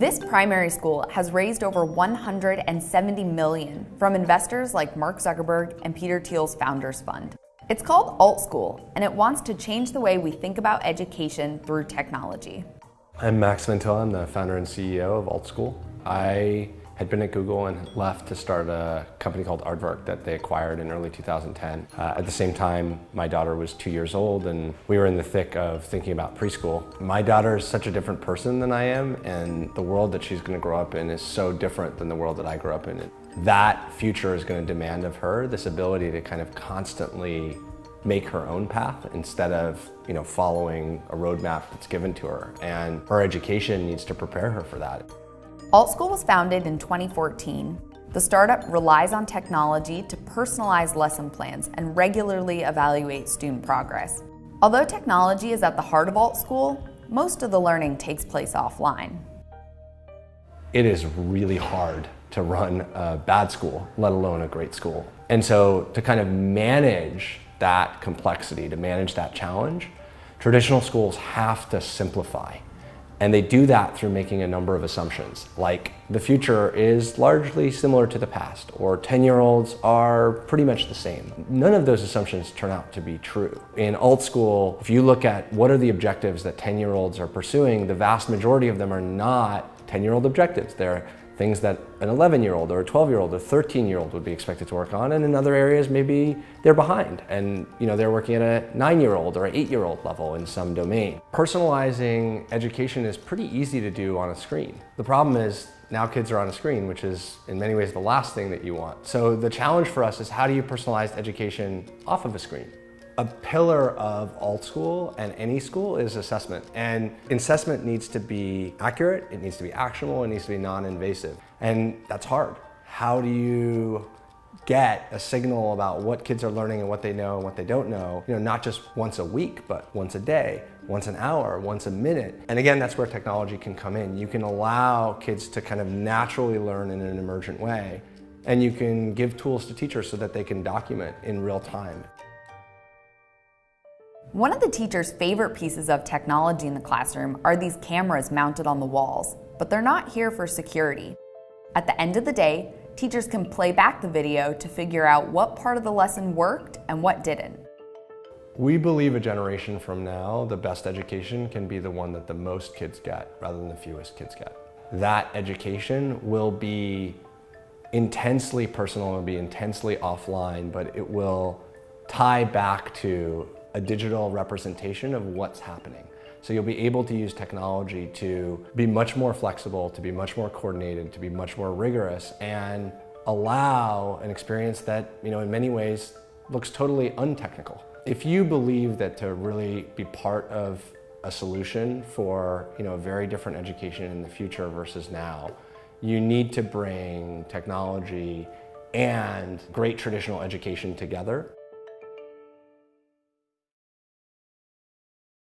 This primary school has raised over $170 million from investors like Mark Zuckerberg and Peter Thiel's Founders Fund. It's called AltSchool, and it wants to change the way we think about education through technology. I'm Max Ventilla. I'm the founder and CEO of AltSchool. I had been at Google and left to start a company called Aardvark that they acquired in early 2010. At the same time, my daughter was 2 years old and we were in the thick of thinking about preschool. My daughter is such a different person than I am, and the world that she's going to grow up in is so different than the world that I grew up in. That future is going to demand of her this ability to kind of constantly make her own path instead of, following a roadmap that's given to her. And her education needs to prepare her for that. AltSchool was founded in 2014. The startup relies on technology to personalize lesson plans and regularly evaluate student progress. Although technology is at the heart of AltSchool, most of the learning takes place offline. It is really hard to run a bad school, let alone a great school. And so to kind of manage that complexity, to manage that challenge, traditional schools have to simplify. And they do that through making a number of assumptions, like the future is largely similar to the past, or 10-year-olds are pretty much the same. None of those assumptions turn out to be true. In AltSchool, if you look at what are the objectives that 10-year-olds are pursuing, the vast majority of them are not 10-year-old objectives. They're things that an 11-year-old or a 12-year-old or 13-year-old would be expected to work on, and in other areas maybe they're behind and they're working at a 9-year-old or an 8-year-old level in some domain. Personalizing education is pretty easy to do on a screen. The problem is now kids are on a screen, which is in many ways the last thing that you want. So the challenge for us is, how do you personalize education off of a screen? A pillar of AltSchool and any school is assessment. And assessment needs to be accurate, it needs to be actionable, it needs to be non-invasive. And that's hard. How do you get a signal about what kids are learning and what they know and what they don't know, not just once a week, but once a day, once an hour, once a minute? And again, that's where technology can come in. You can allow kids to kind of naturally learn in an emergent way, and you can give tools to teachers so that they can document in real time. One of the teachers' favorite pieces of technology in the classroom are these cameras mounted on the walls, but they're not here for security. At the end of the day, teachers can play back the video to figure out what part of the lesson worked and what didn't. We believe a generation from now, the best education can be the one that the most kids get rather than the fewest kids get. That education will be intensely personal, it will be intensely offline, but it will tie back to a digital representation of what's happening. So you'll be able to use technology to be much more flexible, to be much more coordinated, to be much more rigorous, and allow an experience that, in many ways looks totally untechnical. If you believe that to really be part of a solution for, a very different education in the future versus now, you need to bring technology and great traditional education together.